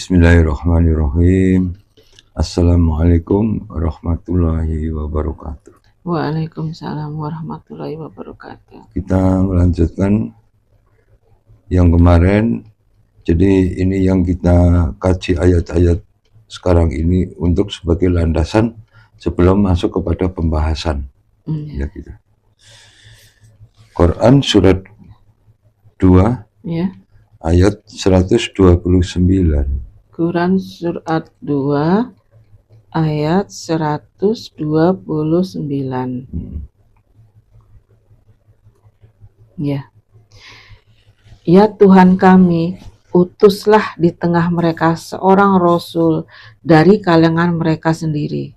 Bismillahirrahmanirrahim. Assalamualaikum warahmatullahi wabarakatuh. Waalaikumsalam warahmatullahi wabarakatuh. Kita melanjutkan yang kemarin. Jadi ini yang kita kaji ayat-ayat sekarang ini untuk sebagai landasan sebelum masuk kepada pembahasan. Ya, gitu. Quran surat 2 Ya. ayat 129. Quran surat 2 ayat 129. Ya. Ya Tuhan kami, utuslah di tengah mereka seorang rasul dari kalangan mereka sendiri,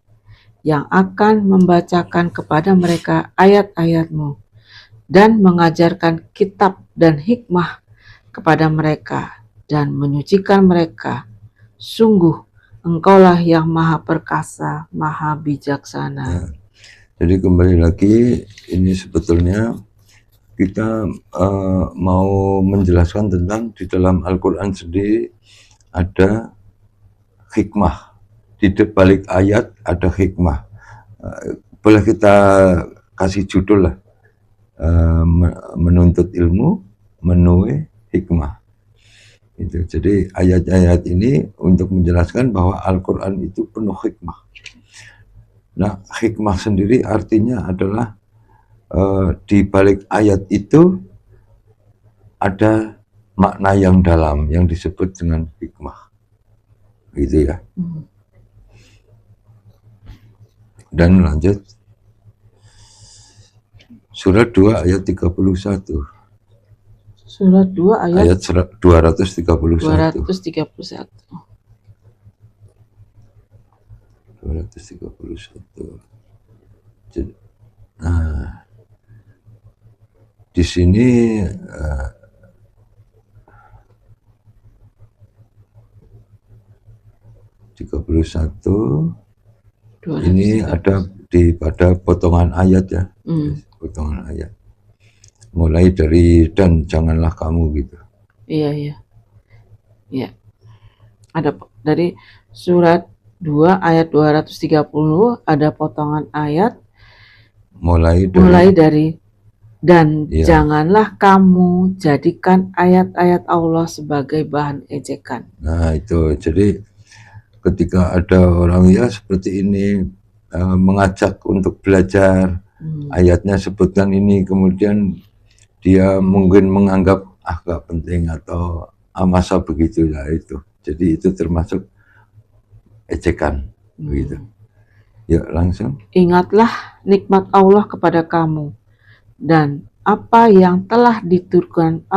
yang akan membacakan kepada mereka ayat-ayat-Mu dan mengajarkan kitab dan hikmah kepada mereka dan menyucikan mereka. Sungguh Engkaulah yang maha perkasa, maha bijaksana. Ya. Jadi kembali lagi, ini sebetulnya kita mau menjelaskan tentang di dalam Al-Quran sendiri ada hikmah. Di balik ayat ada hikmah. Boleh kita kasih judul lah, menuntut ilmu, menuai hikmah. Itu. Jadi ayat-ayat ini untuk menjelaskan bahwa Al-Quran itu penuh hikmah. Nah, hikmah sendiri artinya adalah di balik ayat itu ada makna yang dalam yang disebut dengan hikmah, gitu ya. Dan lanjut surat 2 ayat 31. Surat 2 ayat 231. 231. Jadi, di sini ini ada pada potongan ayat ya, potongan ayat. Mulai dari dan janganlah kamu gitu. Iya. Ada dari surat 2 ayat 230 ada potongan ayat mulai dari dan janganlah kamu jadikan ayat-ayat Allah sebagai bahan ejekan. Nah itu, jadi ketika ada orang ya seperti ini mengajak untuk belajar, ayatnya sebutkan ini, kemudian dia mungkin menganggap gak penting atau masa begitu ya itu. Jadi itu termasuk ejekan, begitu. Yuk langsung. Ingatlah nikmat Allah kepada kamu dan apa yang telah diturunkan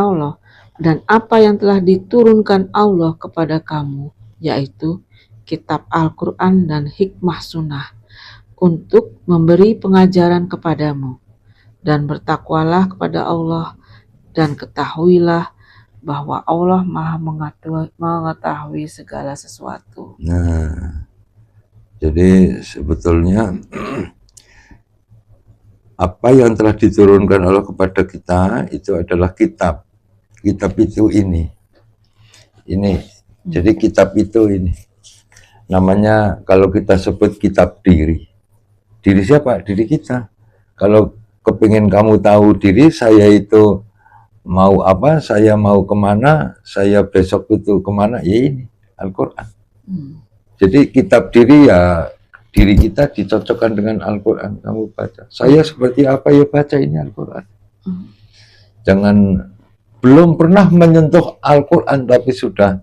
Allah kepada kamu, yaitu kitab Al-Quran dan hikmah sunnah, untuk memberi pengajaran kepadamu. Dan bertakwalah kepada Allah dan ketahuilah bahwa Allah maha mengetahui segala sesuatu. Nah, jadi sebetulnya apa yang telah diturunkan Allah kepada kita itu adalah kitab. Kitab itu ini. Jadi kitab itu ini. Namanya kalau kita sebut kitab diri. Diri siapa? Diri kita. Kalau kepingin kamu tahu diri saya itu mau apa, saya mau kemana, saya besok itu kemana, ya ini Al-Quran. Jadi kitab diri ya, diri kita dicocokkan dengan Al-Quran. Kamu baca, saya seperti apa ya baca ini Al-Quran. Jangan belum pernah menyentuh Al-Quran tapi sudah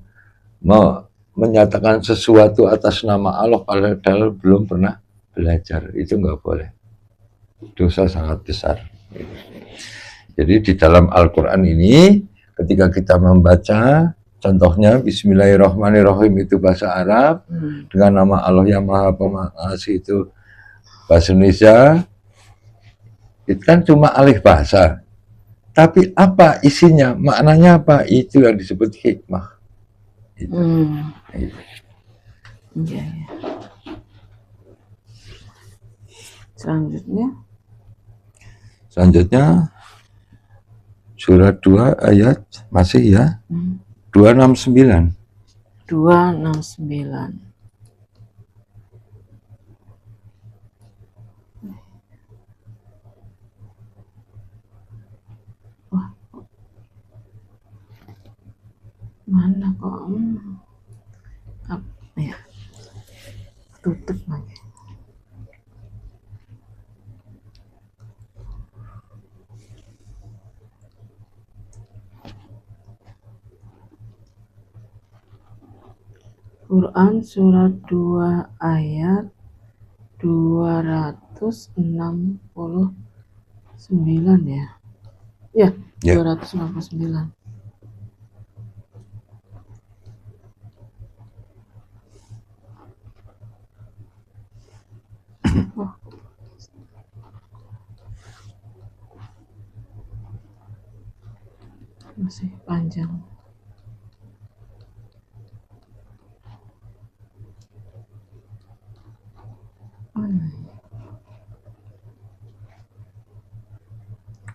menyatakan sesuatu atas nama Allah padahal belum pernah belajar. Itu nggak boleh, dosa sangat besar. Jadi di dalam Al-Quran ini ketika kita membaca, contohnya Bismillahirrahmanirrahim itu bahasa Arab, dengan nama Allah yang Maha Pengasih itu bahasa Indonesia, itu kan cuma alih bahasa. Tapi apa isinya, maknanya apa, itu yang disebut hikmah. Itu. Ya. Selanjutnya surat 2 ayat masih ya 269. 269. Wah, mana kok? Ya, tutup lagi. Quran surat 2 ayat 269 ya. Ya, Ya. 269. Oh. Masih panjang.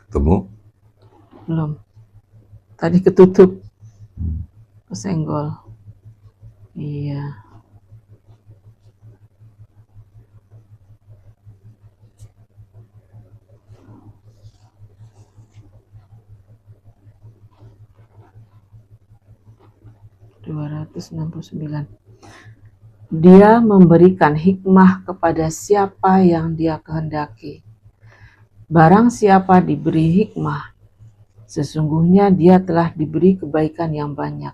Ketemu? Belum. Tadi ketutup. Kesenggol. Iya. Dia memberikan hikmah kepada siapa yang Dia kehendaki. Barang siapa diberi hikmah, sesungguhnya dia telah diberi kebaikan yang banyak,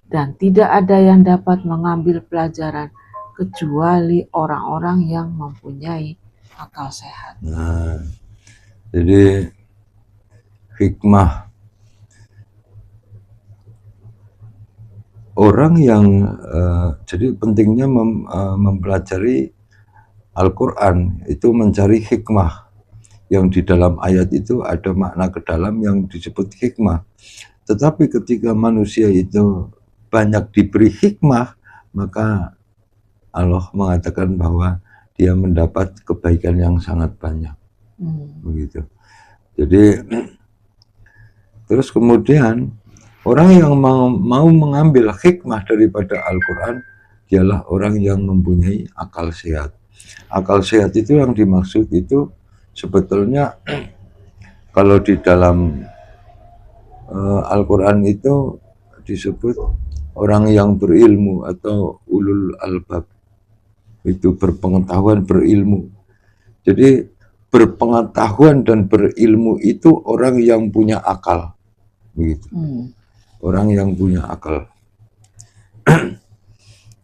dan tidak ada yang dapat mengambil pelajaran kecuali orang-orang yang mempunyai akal sehat. Nah, jadi hikmah orang yang jadi pentingnya mempelajari Al-Quran itu mencari hikmah yang di dalam ayat itu ada makna ke dalam yang disebut hikmah. Tetapi ketika manusia itu banyak diberi hikmah, maka Allah mengatakan bahwa dia mendapat kebaikan yang sangat banyak. Begitu. Jadi terus kemudian orang yang mau mengambil hikmah daripada Al-Quran dialah orang yang mempunyai akal sehat. Akal sehat itu yang dimaksud itu sebetulnya kalau di dalam Al-Quran itu disebut orang yang berilmu atau ulul albab, itu berpengetahuan, berilmu. Jadi berpengetahuan dan berilmu itu orang yang punya akal, begitu. Orang yang punya akal.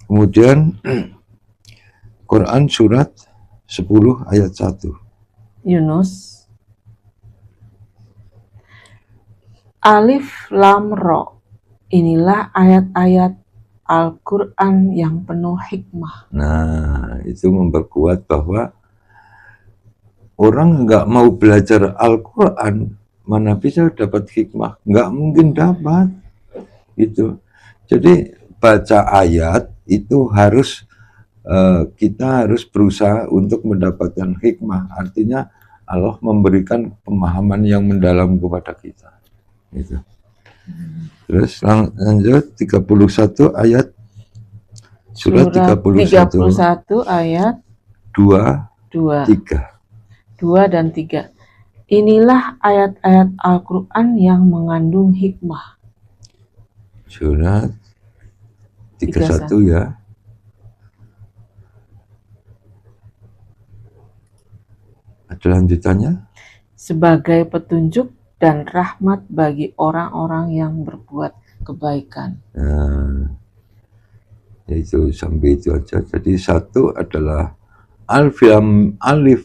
Kemudian Quran surat 10 ayat 1. Yunus. Alif Lam Ro. Inilah ayat-ayat Al-Quran yang penuh hikmah. Nah, itu memperkuat bahwa orang nggak mau belajar Al-Quran, mana bisa dapat hikmah? Nggak mungkin dapat. Itu. Jadi baca ayat itu harus kita harus berusaha untuk mendapatkan hikmah. Artinya Allah memberikan pemahaman yang mendalam kepada kita. Gitu. Terus lanjut 31 ayat surat 31 ayat 2, 3. dan 3. Inilah ayat-ayat Al-Quran yang mengandung hikmah. Surat 31 ya. Ada lanjutannya? Sebagai petunjuk dan rahmat bagi orang-orang yang berbuat kebaikan. Nah, itu sampai itu aja. Jadi satu adalah Alif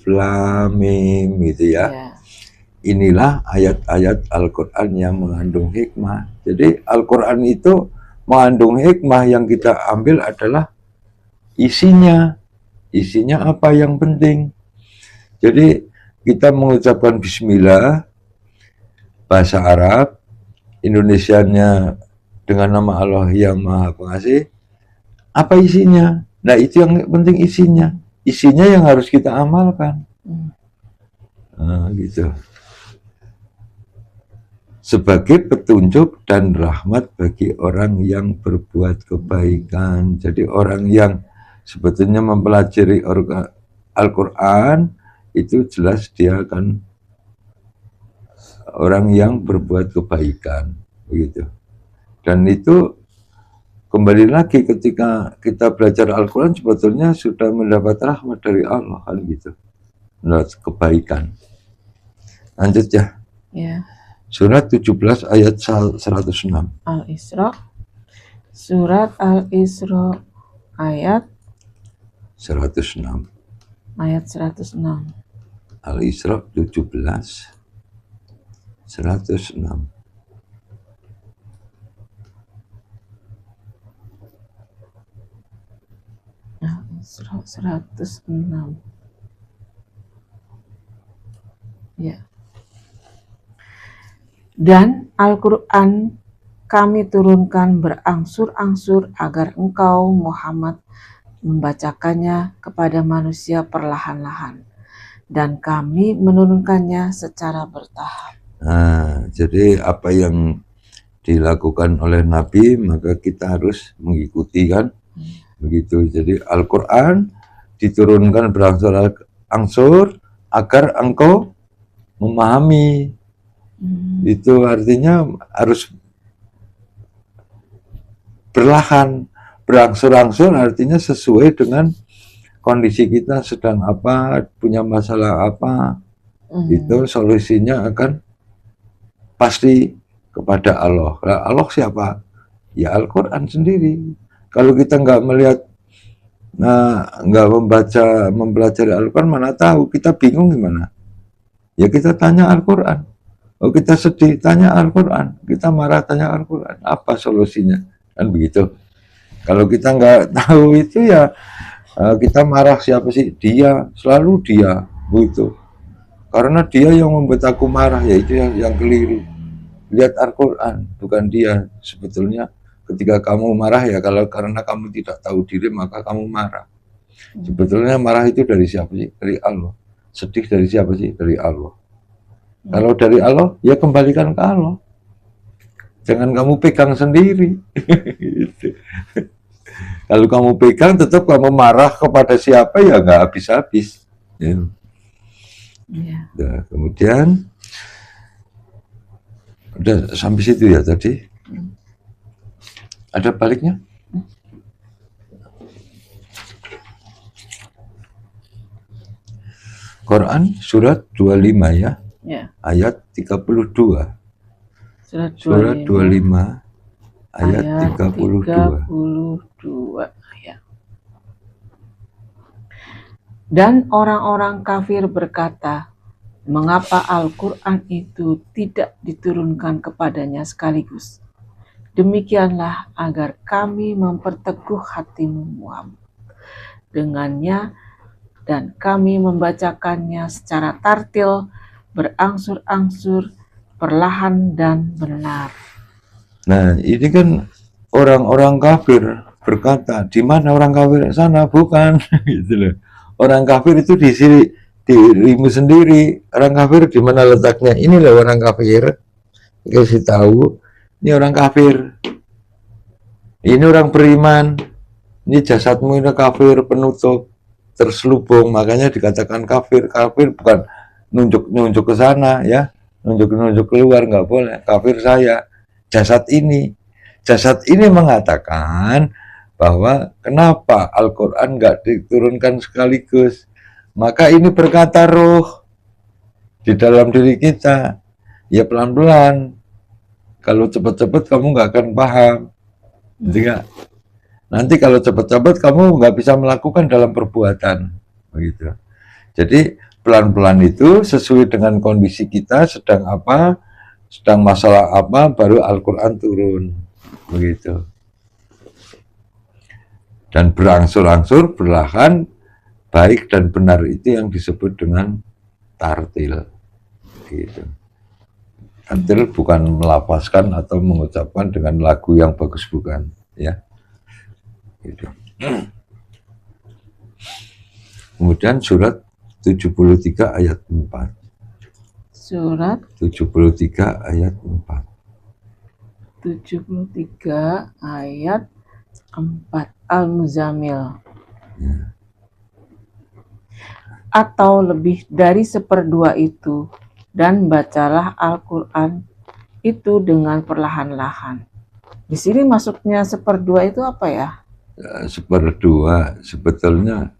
Lam Mim gitu ya. Inilah ayat-ayat Al-Quran yang mengandung hikmah. Jadi Al-Quran itu mengandung hikmah, yang kita ambil adalah isinya. Isinya apa yang penting. Jadi kita mengucapkan bismillah, bahasa Arab, Indonesianya dengan nama Allah yang Maha Pengasih. Apa isinya? Nah, itu yang penting isinya. Isinya yang harus kita amalkan. Nah, gitu. sebagai petunjuk dan rahmat bagi orang yang berbuat kebaikan. Jadi orang yang sebetulnya mempelajari Al-Quran itu jelas dia akan orang yang berbuat kebaikan, begitu. Dan itu kembali lagi ketika kita belajar Al-Quran sebetulnya sudah mendapat rahmat dari Allah, kan gitu, mendapat kebaikan. Lanjut ya. Ya. Surat 17 ayat 106. Al-Isra. Surat Al-Isra ayat 106. ayat 106. Al-Isra 17 106. Al-Isra 106. Ya. Dan Al-Quran kami turunkan berangsur-angsur agar engkau Muhammad membacakannya kepada manusia perlahan-lahan, dan kami menurunkannya secara bertahap. Nah, jadi apa yang dilakukan oleh Nabi maka kita harus mengikuti, kan? Begitu. Jadi Al-Quran diturunkan berangsur-angsur agar engkau memahami. Itu artinya harus perlahan, berangsur-angsur artinya sesuai dengan kondisi kita sedang apa, punya masalah apa, itu solusinya akan pasti kepada Allah. Nah, Allah siapa? Ya Al-Quran sendiri. Kalau kita nggak melihat, nggak mempelajari Al-Quran, mana tahu, kita bingung gimana? Ya kita tanya Al-Quran. Oh kita sedih, tanya Al-Quran. Kita marah, tanya Al-Quran. Apa solusinya? Kan begitu. Kalau kita nggak tahu itu ya kita marah siapa sih? Dia, selalu dia. Begitu. Karena dia yang membuat aku marah, ya itu yang keliru. Lihat Al-Quran, bukan dia. Sebetulnya ketika kamu marah ya kalau karena kamu tidak tahu diri maka kamu marah. Sebetulnya marah itu dari siapa sih? Dari Allah. Sedih dari siapa sih? Dari Allah. Kalau dari Allah, ya kembalikan ke Allah. Jangan kamu pegang sendiri. Kalau kamu pegang, tetap kamu marah kepada siapa ya nggak habis-habis. Ya. Nah, kemudian udah sampai situ ya tadi. Ada baliknya? Quran surat 25 ya. Ayat 32. Surat 25 ayat 32. Ya. Dan orang-orang kafir berkata, mengapa Al-Quran itu tidak diturunkan kepadanya sekaligus? Demikianlah agar kami memperteguh hatimu Muhammad dengannya, dan kami membacakannya secara tartil, berangsur-angsur, perlahan dan benar. Nah, ini kan orang-orang kafir berkata, di mana orang kafir sana? Bukan, gitu loh. Orang kafir itu di sini, dirimu sendiri. Orang kafir di mana letaknya? Ini loh orang kafir. Kasih tahu, ini orang kafir. Ini orang beriman. Ini jasadmu ini kafir, penutup, terselubung. Makanya dikatakan kafir. Kafir bukan nunjuk ke sana ya, nunjuk keluar, nggak boleh. Kafir saya. Jasad ini mengatakan bahwa kenapa Al-Quran nggak diturunkan sekaligus, maka ini berkata roh di dalam diri kita, ya pelan-pelan. Kalau cepat-cepat kamu nggak akan paham, juga. Nanti kalau cepat-cepat kamu nggak bisa melakukan dalam perbuatan, begitu. Jadi pelan-pelan itu sesuai dengan kondisi kita sedang apa, sedang masalah apa, baru Al-Quran turun, begitu. Dan berangsur-angsur, perlahan, baik dan benar itu yang disebut dengan tartil, gitu. Tartil bukan melafazkan atau mengucapkan dengan lagu yang bagus, bukan, ya. Gitu. Kemudian surat 73 ayat 4. Surat 73 ayat 4. 73 ayat 4 Al-Muzammil. Atau lebih dari seperdua itu, dan bacalah Al-Quran itu dengan perlahan-lahan. Di sini masuknya seperdua itu apa ya? Seperdua, sebetulnya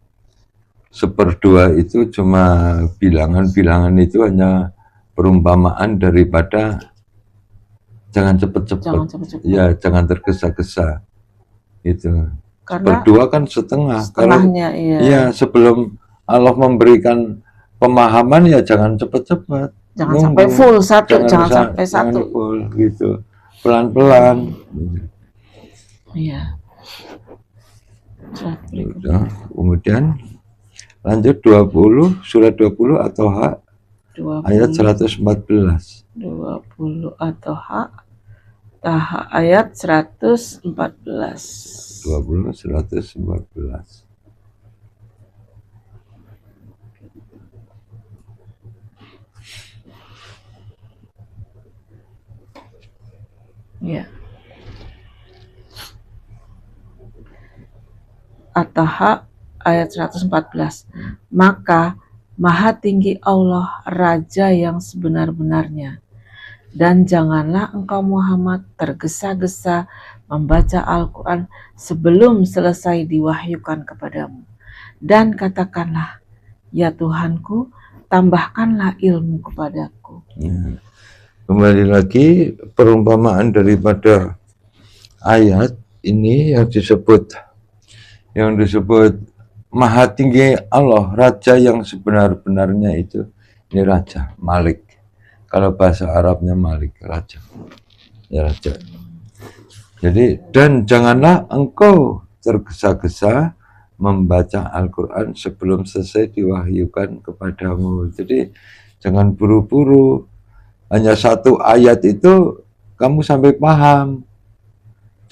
seperdua itu cuma bilangan-bilangan, itu hanya perumpamaan daripada jangan cepet-cepet. Jangan cepet-cepet. Ya, jangan tergesa-gesa. Itu. Karena Seperdua kan setengah. setengahnya, iya. Iya, sebelum Allah memberikan pemahaman ya jangan cepat-cepat. Jangan sampai full satu, jangan sampai jangan satu. full gitu. Pelan-pelan. Iya. Udah. Kemudian lanjut 20, surat 20 atau H 20, ayat 114. 20 atau H ayat 114. 20 114. Ya. At-Taha ayat 114. Maka Maha Tinggi Allah Raja yang sebenar-benarnya, dan janganlah engkau Muhammad tergesa-gesa membaca Al-Quran sebelum selesai diwahyukan kepadamu. Dan katakanlah, ya Tuhanku, tambahkanlah ilmu kepadaku. Ya. Kembali lagi perumpamaan daripada ayat ini yang disebut Maha Tinggi Allah, Raja yang sebenar-benarnya itu. Ini Raja, Malik. Kalau bahasa Arabnya Malik, Raja. Ya, Raja. Jadi, dan janganlah engkau tergesa-gesa membaca Al-Quran sebelum selesai diwahyukan kepadamu. Jadi, jangan buru-buru. Hanya satu ayat itu kamu sampai paham.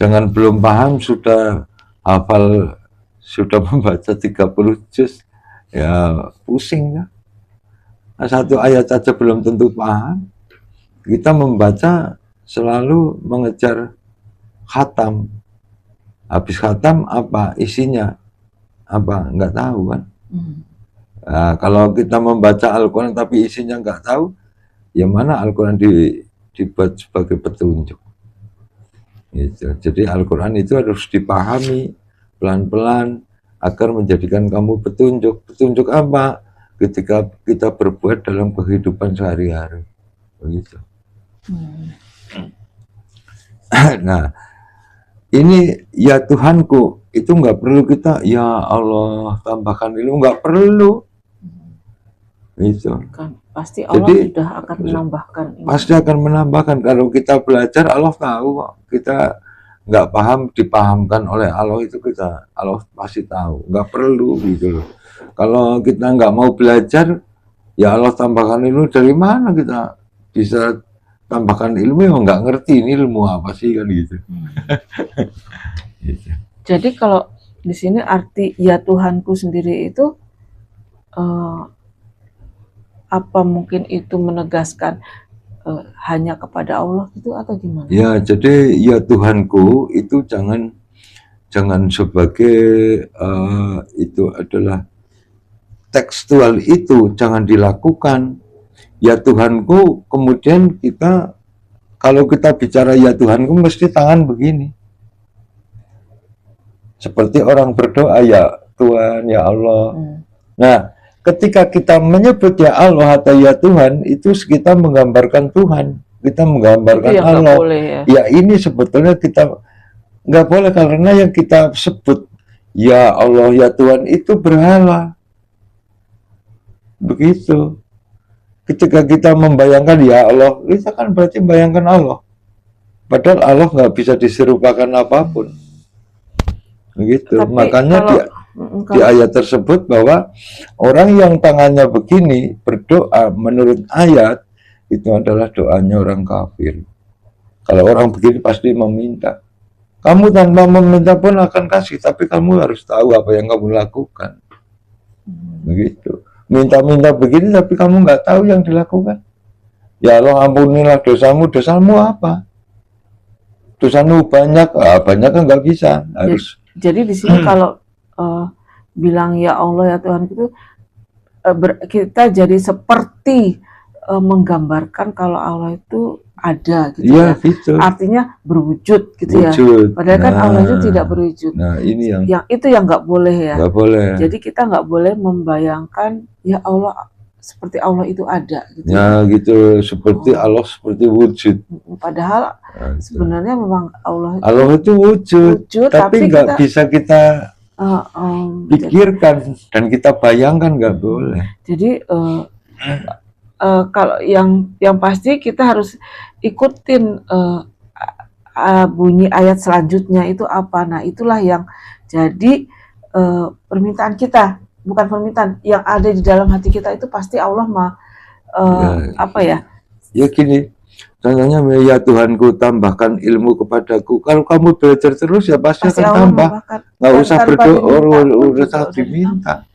Jangan belum paham sudah hafal, sudah membaca 30 juz, ya pusing ya. Nah, satu ayat saja belum tentu paham. Kita membaca selalu mengejar khatam. Habis khatam apa isinya? Apa? Nggak tahu kan? Nah, kalau kita membaca Al-Quran tapi isinya nggak tahu, ya mana Al-Quran dibuat sebagai petunjuk. Gitu. Jadi Al-Quran itu harus dipahami pelan-pelan agar menjadikan kamu petunjuk. Petunjuk apa? Ketika kita berbuat dalam kehidupan sehari-hari. Begitu. Nah, ini ya Tuhanku, itu nggak perlu kita, ya Allah tambahkan ilmu, nggak perlu. Itu. Pasti Allah jadi, sudah akan menambahkan. Pasti akan menambahkan. Kalau kita belajar, Allah tahu. Kita nggak paham, dipahamkan oleh Allah itu Allah pasti tahu. Nggak perlu gitu loh. Kalau kita nggak mau belajar, ya Allah tambahkan ilmu, dari mana kita bisa tambahkan ilmu yang nggak ngerti ini ilmu apa sih kan gitu. Gitu. Jadi kalau di sini arti ya Tuhanku sendiri itu apa mungkin itu menegaskan hanya kepada Allah itu atau gimana? Ya, jadi ya Tuhanku itu jangan sebagai itu adalah tekstual, itu jangan dilakukan. Ya Tuhanku, kemudian kita kalau kita bicara ya Tuhanku mesti tangan begini. Seperti orang berdoa ya Tuhan, ya Allah. Nah, ketika kita menyebut ya Allah atau ya Tuhan, itu kita menggambarkan Tuhan, kita menggambarkan Allah. Boleh, ya ini sebetulnya kita nggak boleh, karena yang kita sebut ya Allah ya Tuhan itu berhala. Begitu. Ketika kita membayangkan ya Allah, kita kan berarti membayangkan Allah. Padahal Allah nggak bisa diserupakan apapun. Begitu. Tapi makanya di ayat tersebut bahwa orang yang tangannya begini berdoa menurut ayat itu adalah doanya orang kafir. Kalau orang begini pasti meminta. Kamu tanpa meminta pun akan kasih, tapi kamu harus tahu apa yang kamu lakukan. Begitu. Minta-minta begini tapi kamu nggak tahu yang dilakukan. Ya Allah ampunilah dosamu. Dosamu apa? Dosamu banyak, banyak kan nggak bisa. Harus Jadi di sini kalau bilang ya Allah ya Tuhan itu kita jadi seperti menggambarkan kalau Allah itu ada gitu iya ya. gitu. Artinya berwujud gitu ya. Wujud. Padahal kan Allah itu tidak berwujud. Nah ini yang Itu yang nggak boleh ya. nggak boleh. Jadi kita nggak boleh membayangkan ya Allah seperti Allah itu ada gitu Ya gitu, seperti Allah seperti wujud. Padahal Nah, gitu. sebenarnya memang Allah itu wujud, tapi nggak bisa kita pikirkan dan kita bayangkan, nggak boleh. Jadi kalau yang pasti kita harus ikutin bunyi ayat selanjutnya itu apa. Nah itulah yang jadi permintaan kita, bukan permintaan yang ada di dalam hati kita itu pasti Allah apa ya? Ya gini, contohnya ya Tuhanku tambahkan ilmu kepadaku. Kalau kamu belajar terus ya pasti akan tambah. Nggak usah berdoa, udah diminta.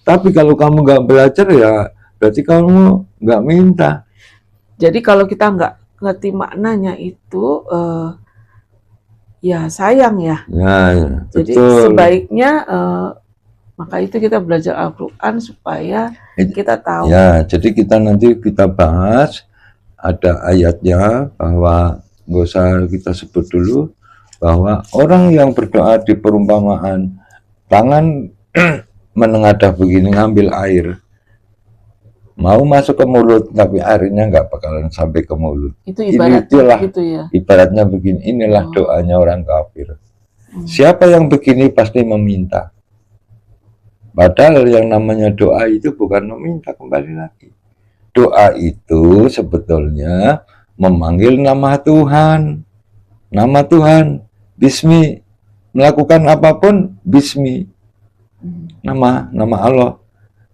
Tapi kalau kamu nggak belajar ya berarti kamu nggak minta. Jadi kalau kita nggak ngerti maknanya itu ya sayang ya. Ya, jadi betul. Sebaiknya maka itu kita belajar Al-Quran supaya kita tahu. Ya, jadi kita nanti kita bahas ada ayatnya bahwa nggak usah kita sebut dulu bahwa orang yang berdoa di perumpamaan tangan menengadah begini ngambil air mau masuk ke mulut tapi airnya nggak bakalan sampai ke mulut. Itu ibaratnya gitu ya. Ibaratnya begini, inilah doanya orang kafir. Siapa yang begini pasti meminta. Padahal yang namanya doa itu bukan meminta, kembali lagi. Doa itu sebetulnya memanggil nama Tuhan. Nama Tuhan, bismi. Melakukan apapun, bismi. Nama Allah.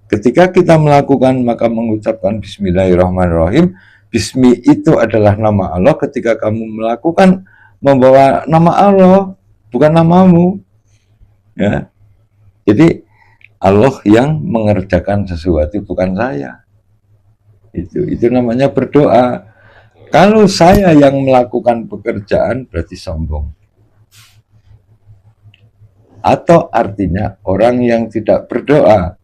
Ketika kita melakukan maka mengucapkan bismillahirrahmanirrahim. Bismi itu adalah nama Allah. Ketika kamu melakukan membawa nama Allah, bukan namamu. Ya. Jadi Allah yang mengerjakan sesuatu, bukan saya. Itu namanya berdoa. Kalau saya yang melakukan pekerjaan berarti sombong. Atau artinya orang yang tidak berdoa.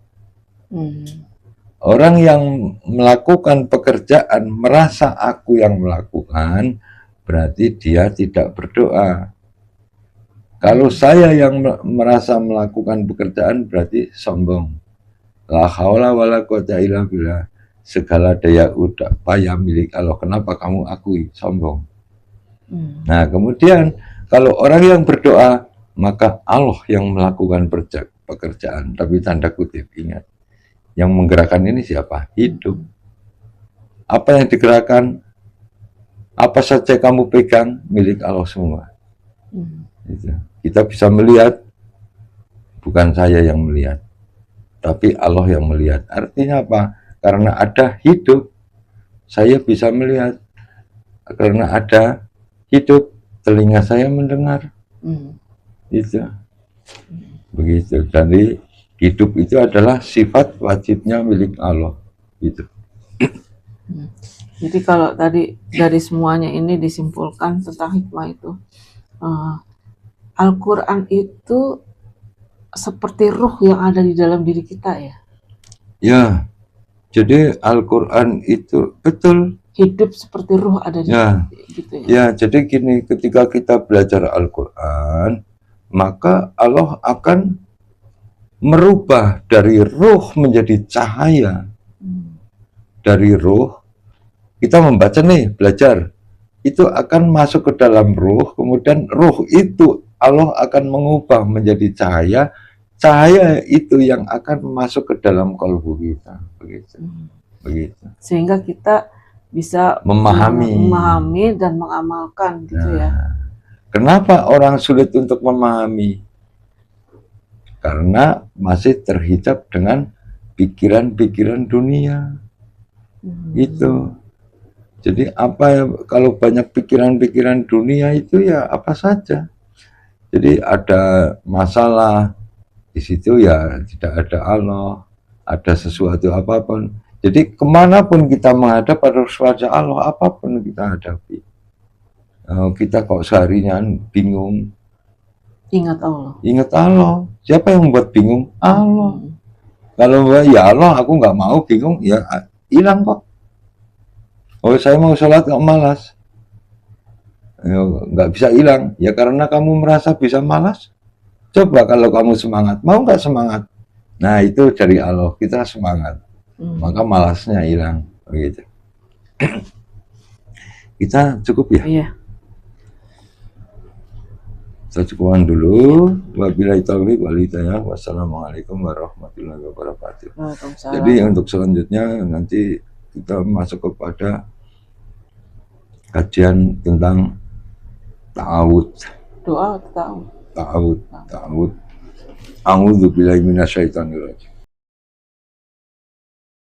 Orang yang melakukan pekerjaan merasa aku yang melakukan, berarti dia tidak berdoa. Kalau saya yang merasa melakukan pekerjaan berarti sombong. La haula wala quwata illa billah. Segala daya upaya milik Allah. Kenapa kamu akui? Sombong. Nah, kemudian kalau orang yang berdoa, maka Allah yang melakukan pekerjaan. Tapi tanda kutip, ingat. Yang menggerakkan ini siapa? Hidup. Apa yang digerakkan? Apa saja kamu pegang milik Allah semua. Gitu. Kita bisa melihat, bukan saya yang melihat, tapi Allah yang melihat. Artinya apa? Karena ada hidup, saya bisa melihat. Karena ada hidup, telinga saya mendengar. Itu. Begitu. Jadi hidup itu adalah sifat wajibnya milik Allah. Gitu. Jadi kalau tadi dari semuanya ini disimpulkan tentang hikmah itu, Al-Quran itu seperti ruh yang ada di dalam diri kita ya? Ya, jadi Al-Quran itu betul. Hidup seperti ruh ada di gitu ya? Ya, jadi gini, ketika kita belajar Al-Quran, maka Allah akan merubah dari ruh menjadi cahaya. Dari ruh, kita membaca nih, belajar. Itu akan masuk ke dalam ruh, kemudian ruh itu Allah akan mengubah menjadi cahaya. Cahaya itu yang akan masuk ke dalam kalbu kita. Begitu. Sehingga kita bisa memahami dan mengamalkan gitu ya. Kenapa orang sulit untuk memahami? Karena masih terhijab dengan pikiran-pikiran dunia. Itu. Jadi apa ya, kalau banyak pikiran-pikiran dunia itu ya apa saja. Jadi ada masalah di situ ya tidak ada Allah, ada sesuatu apapun. Jadi kemanapun kita menghadap harus wajah Allah, apapun kita hadapi. Kita kok seharinya bingung, Ingat Allah. ingat Allah. Siapa yang membuat bingung? Allah. Hmm. Kalau ya Allah, aku nggak mau bingung, ya hilang kok. Oh, saya mau sholat kok malas. Ya, nggak bisa hilang. Ya karena kamu merasa bisa malas. Coba kalau kamu semangat, mau nggak semangat? Nah itu dari Allah, kita semangat. Maka malasnya hilang. Begitu. Kita cukup ya? Iya. Kita cukupkan dulu. Wabillahi taufiq wal hidayah. Wassalamualaikum warahmatullahi wabarakatuh. Waalaikumsalam. Jadi untuk selanjutnya nanti kita masuk kepada kajian tentang ta'awud. Doa tahu. Ta'awud. A'udzu billahi minasyaitonir rajim.